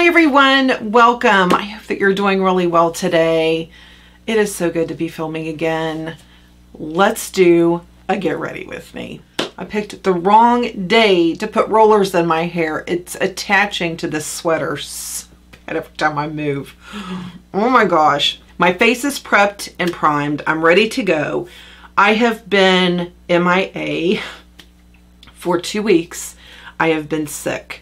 Hi everyone, welcome. I hope that you're doing really well today. It is so good to be filming again. Let's do a get ready with me. I picked the wrong day to put rollers in my hair. It's attaching to this sweater so bad every time I move. Oh my gosh. My face is prepped and primed. I'm ready to go. I have been MIA for 2 weeks. I have been sick.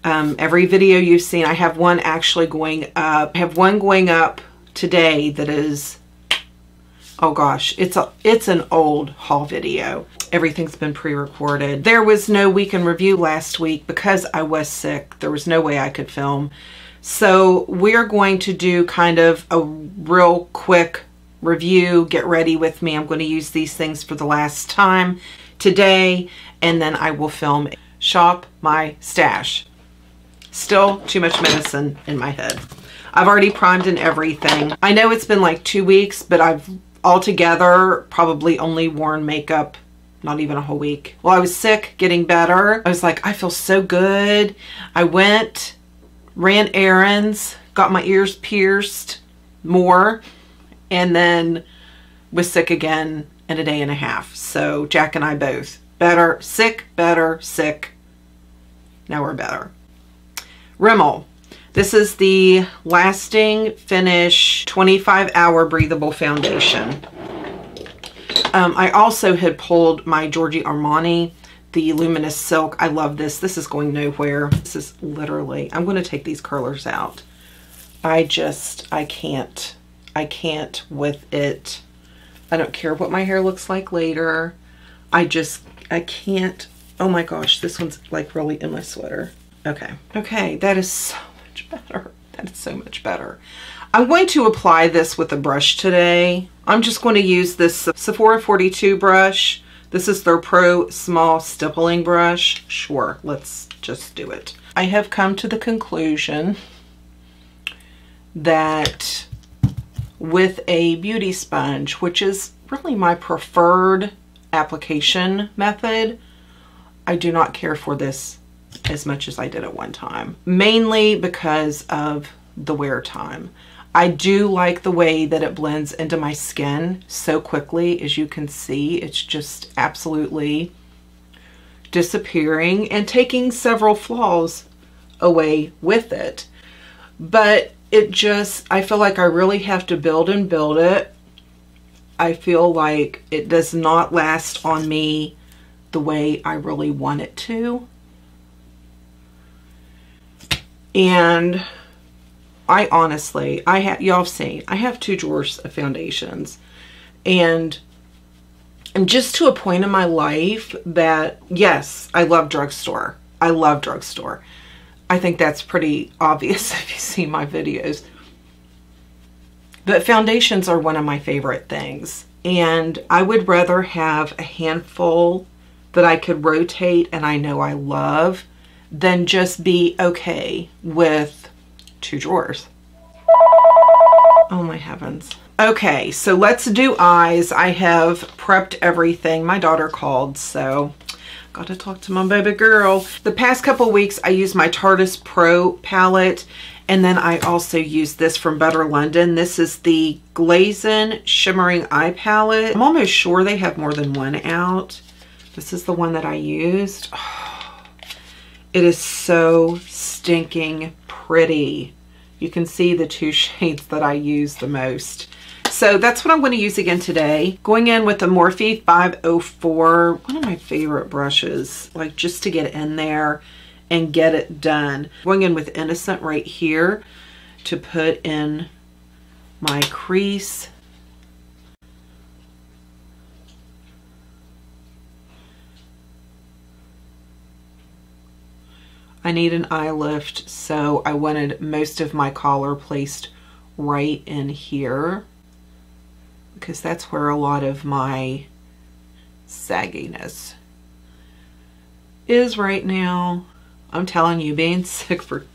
Every video you've seen, I have one actually going up. I have one going up today that is, oh gosh, it's an old haul video. Everything's been pre-recorded. There was no week in review last week because I was sick. There was no way I could film. So we're going to do kind of a real quick review. Get ready with me. I'm going to use these things for the last time today, and then I will film Shop My Stash. Still too much medicine in my head. I've already primed and everything. I know it's been like 2 weeks, but I've altogether probably only worn makeup not even a whole week. Well, I was sick, getting better. I was like, I feel so good. I went, ran errands, got my ears pierced more, and then was sick again in a day and a half. So Jack and I both better, sick, better, sick. Now we're better. Rimmel. This is the Lasting Finish 25-hour breathable foundation. I also had pulled my Giorgio Armani, the Luminous Silk. I love this. This is going nowhere. This is literally, I'm going to take these curlers out. I can't with it. I don't care what my hair looks like later. I can't. Oh my gosh, this one's like really in my sweater. Okay, that is so much better. That is so much better. I'm going to apply this with a brush today. I'm just going to use this Sephora 42 brush. This is their Pro Small Stippling Brush. Sure, let's just do it. I have come to the conclusion that with a beauty sponge, which is really my preferred application method, I do not care for this as much as I did at one time, mainly because of the wear time. I do like the way that it blends into my skin so quickly. As you can see, it's just absolutely disappearing and taking several flaws away with it. But it just, I feel like I really have to build and build it. I feel like it does not last on me the way I really want it to. And I honestly, y'all have seen, I have 2 drawers of foundations, and I'm just to a point in my life that, yes, I love drugstore. I love drugstore. I think that's pretty obvious if you see my videos. But foundations are one of my favorite things, and I would rather have a handful that I could rotate and I know I love than just be okay with 2 drawers. Oh my heavens. Okay, so let's do eyes. I have prepped everything. My daughter called, so got to talk to my baby girl. The past couple weeks I used my Tarte's Pro palette, and then I also used this from Better London. This is the Glazin Shimmering Eye Palette. I'm almost sure they have more than one out. This is the one that I used. Oh, it is so stinking pretty. You can see the 2 shades that I use the most. So that's what I'm going to use again today. Going in with the Morphe 504, one of my favorite brushes, like just to get in there and get it done. Going in with Innocent right here to put in my crease. I need an eye lift, so I wanted most of my collar placed right in here because that's where a lot of my sagginess is right now. I'm telling you, being sick for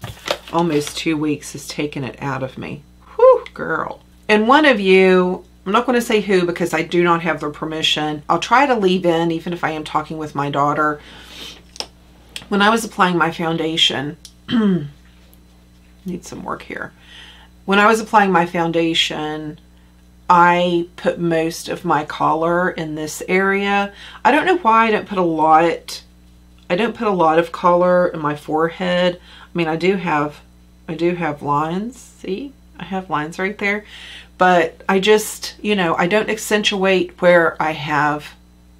almost 2 weeks has taken it out of me. Whew, girl. And one of you, I'm not going to say who because I do not have their permission. I'll try to leave in, even if I am talking with my daughter. When I was applying my foundation, Need some work here. When I was applying my foundation, I put most of my color in this area. I don't know why I don't put a lot. I don't put a lot of color in my forehead. I mean, I do have lines. See, I have lines right there. But I just, you know, I don't accentuate where I have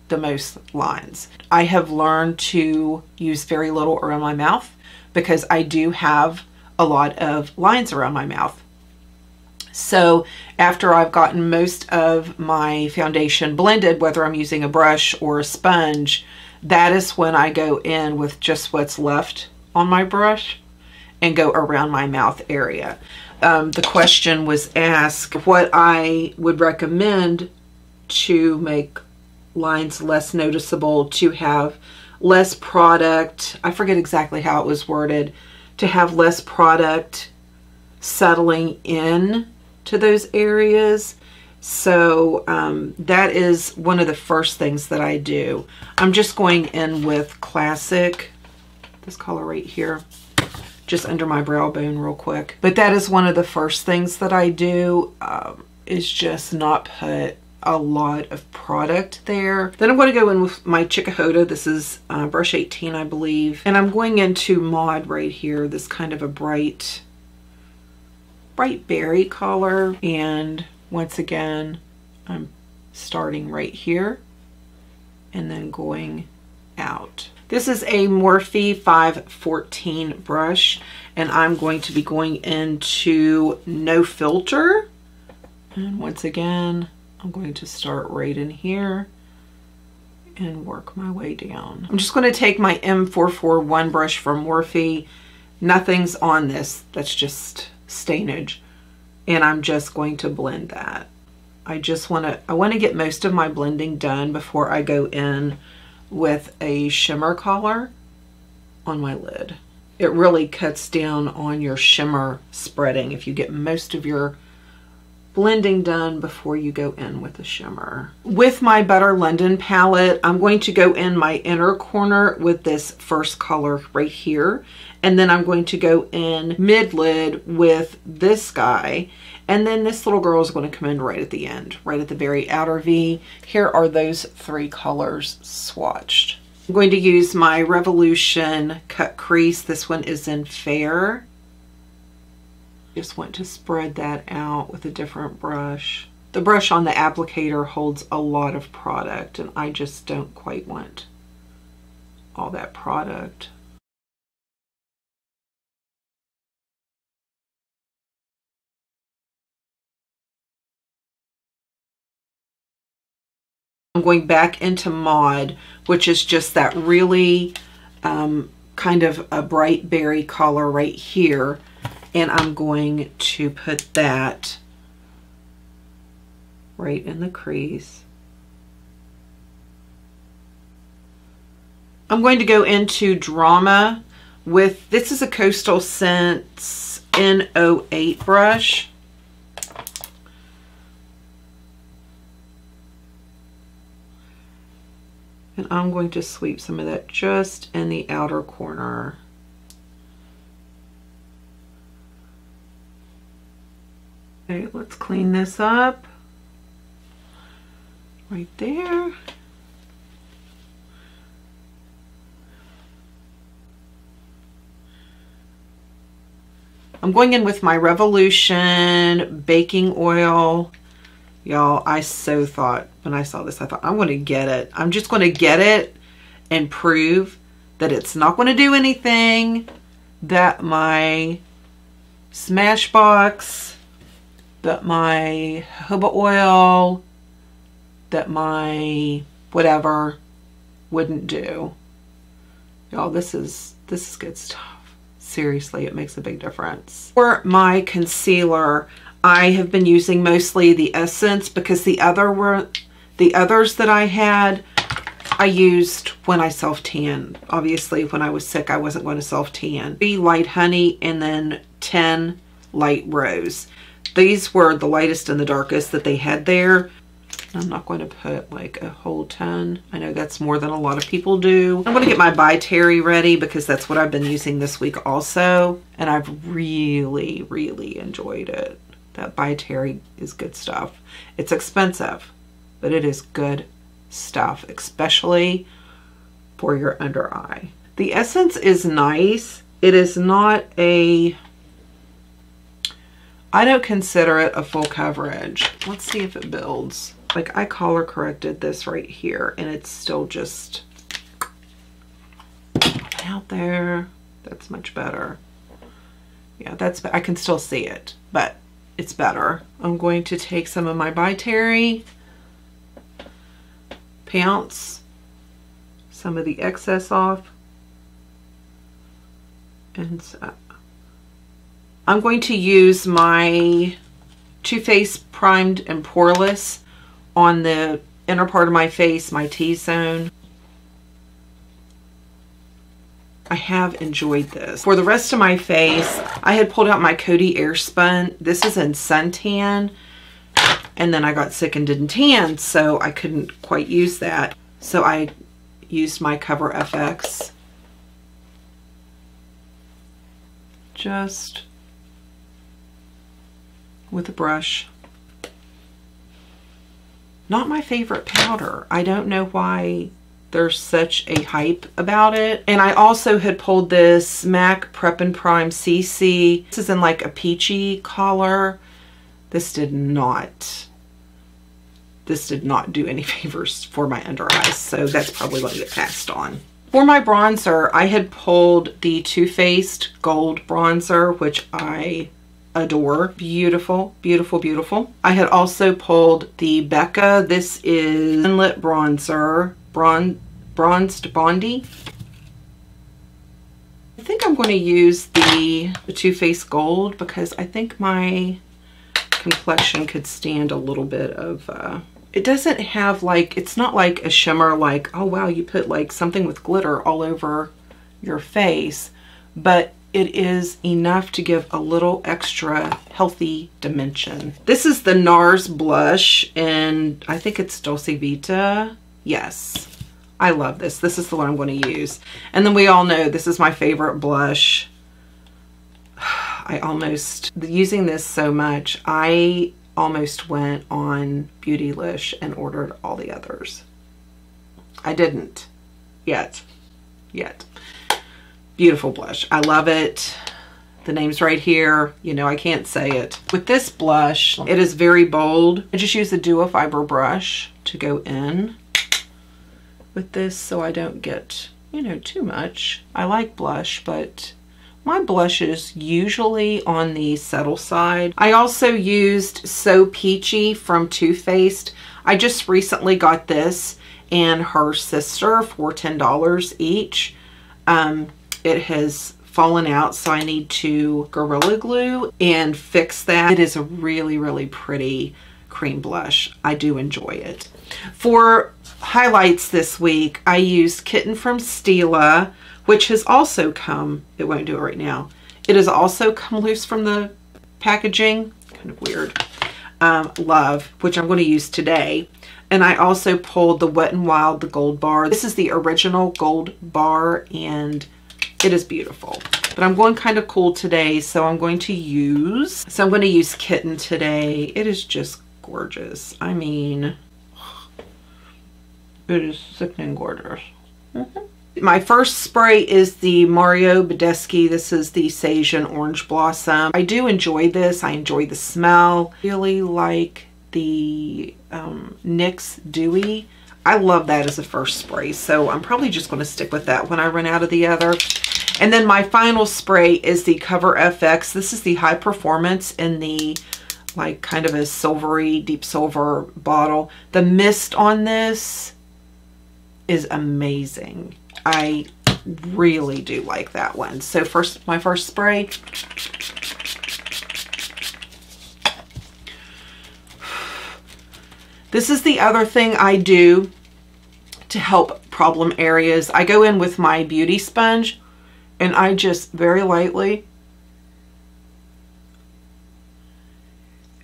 the most lines. I have learned to use very little around my mouth because I do have a lot of lines around my mouth. So after I've gotten most of my foundation blended, whether I'm using a brush or a sponge, that is when I go in with just what's left on my brush and go around my mouth area. The question was asked what I would recommend to make lines less noticeable, to have less product. I forget exactly how it was worded. To have less product settling in to those areas. So that is one of the first things that I do. I'm just going in with Classic, this color right here, just under my brow bone real quick. But that is one of the first things that I do, is just not put a lot of product there. Then I'm going to go in with my Chikuhoda. This is brush 18, I believe. And I'm going into Mod right here, this kind of a bright berry color. And once again, I'm starting right here and then going out. This is a Morphe 514 brush, and I'm going to be going into No Filter. And once again, I'm going to start right in here and work my way down. I'm just going to take my M441 brush from Morphe. Nothing's on this. That's just stainage. And I'm just going to blend that. I want to get most of my blending done before I go in with a shimmer color on my lid. It really cuts down on your shimmer spreading if you get most of your blending done before you go in with a shimmer. With my Butter London palette, I'm going to go in my inner corner with this first color right here, and then I'm going to go in mid-lid with this guy, and then this little girl is going to come in right at the end, right at the very outer V. Here are those three colors swatched. I'm going to use my Revolution Cut Crease. This one is in Fair. Just want to spread that out with a different brush. The brush on the applicator holds a lot of product, and I just don't quite want all that product. I'm going back into Mod, which is just that really kind of a bright berry color right here. And I'm going to put that right in the crease. I'm going to go into Drama with, this is a Coastal Scents N08 brush. And I'm going to sweep some of that just in the outer corner. Okay, let's clean this up right there. I'm going in with my Revolution baking oil. Y'all, I so thought, when I saw this, I thought, I'm going to get it. I'm just going to get it and prove that it's not going to do anything, that my Smashbox, that my jojoba oil, that my whatever wouldn't do. Y'all, this is good stuff. Seriously, it makes a big difference. For my concealer, I have been using mostly the Essence because the others that I had, I used when I self-tan. Obviously, when I was sick, I wasn't going to self-tan. 3 Light Honey and then 10 Light Rose. These were the lightest and the darkest that they had there. I'm not going to put like a whole ton. I know that's more than a lot of people do. I'm going to get my By Terry ready because that's what I've been using this week also. And I've really, really enjoyed it. That By Terry is good stuff. It's expensive, but it is good stuff, especially for your under eye. The essence is nice. It is not a, I don't consider it a full coverage. Let's see if it builds. Like I color corrected this right here and it's still just out there. That's much better. Yeah, that's, I can still see it, but it's better. I'm going to take some of my By Terry, pounce some of the excess off, and I'm going to use my Too Faced Primed and Poreless on the inner part of my face, my T-zone. I have enjoyed this. For the rest of my face, I had pulled out my Coty Airspun. This is in Suntan, and then I got sick and didn't tan, so I couldn't quite use that. So I used my Cover FX. Just with a brush. Not my favorite powder. I don't know why there's such a hype about it. And I also had pulled this MAC Prep and Prime CC. This is in like a peachy color. This did not do any favors for my under eyes, so that's probably going to get passed on. For my bronzer, I had pulled the Too Faced Gold Bronzer, which I adore. Beautiful, beautiful, beautiful. I had also pulled the Becca. This is Inlet Bronzer, Bronzed Bondi. I think I'm going to use the Too Faced Gold because I think my complexion could stand a little bit of, it doesn't have like, it's not like a shimmer like, oh wow, you put like something with glitter all over your face, but it is enough to give a little extra healthy dimension. This is the NARS blush, and I think it's Dolce Vita. Yes, I love this. This is the one I'm going to use. And then we all know this is my favorite blush. Using this so much, I almost went on Beautylish and ordered all the others. I didn't yet. Beautiful blush. I love it. The name's right here. You know, I can't say it. With this blush, it is very bold. I just use the Duo Fiber brush to go in with this so I don't get, you know, too much. I like blush, but my blush is usually on the subtle side. I also used So Peachy from Too Faced. I just recently got this and her sister for $10 each. It has fallen out, so I need to Gorilla Glue and fix that. It is a really, really pretty cream blush. I do enjoy it. For highlights this week, I used Kitten from Stila, which has also come, it won't do it right now. It has also come loose from the packaging, kind of weird. Love, which I'm going to use today. And I also pulled the Wet n Wild, the gold bar. This is the original gold bar, and it is beautiful. But I'm going kind of cool today, so I'm going to use Kitten today. It is just gorgeous. I mean, it is sickening gorgeous. My first spray is the Mario Badescu. This is the Sage and Orange Blossom. I do enjoy this. I enjoy the smell. Really like the NYX Dewy. I love that as a first spray, so I'm probably just going to stick with that when I run out of the other. And then my final spray is the Cover FX. This is the High Performance in the like kind of a silvery, deep silver bottle. The mist on this is amazing. I really do like that one. So first, my first spray. This is the other thing I do to help problem areas. I go in with my beauty sponge and I just very lightly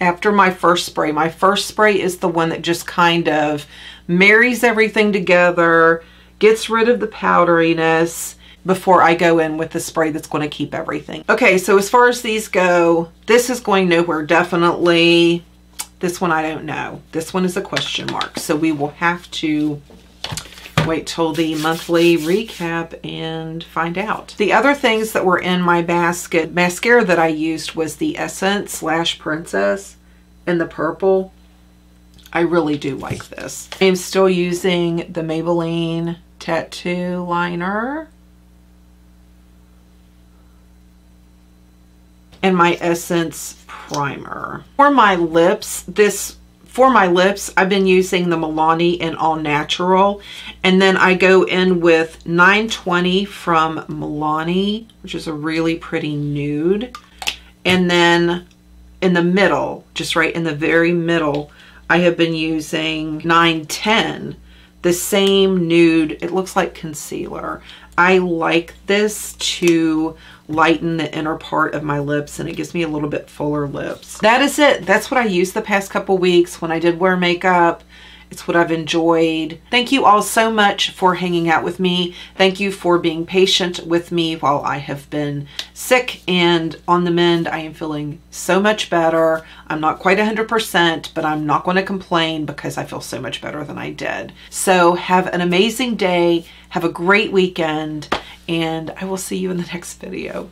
after my first spray. My first spray is the one that just kind of marries everything together, gets rid of the powderiness before I go in with the spray that's going to keep everything. Okay, so as far as these go, this is going nowhere, definitely. This one I don't know. This one is a question mark. So we will have to wait till the monthly recap and find out. The other things that were in my basket, mascara that I used was the Essence Lash Princess in the purple. I really do like this. I'm still using the Maybelline Tattoo Liner. And my Essence Primer. For my lips, I've been using the Milani in All Natural. And then I go in with 920 from Milani, which is a really pretty nude. And then in the middle, just right in the very middle, I have been using 910, the same nude. It looks like concealer. I like this to lighten the inner part of my lips, and it gives me a little bit fuller lips. That is it. That's what I used the past couple weeks when I did wear makeup. It's what I've enjoyed. Thank you all so much for hanging out with me. Thank you for being patient with me while I have been sick and on the mend. I am feeling so much better. I'm not quite 100%, but I'm not going to complain because I feel so much better than I did. So have an amazing day. Have a great weekend, and I will see you in the next video.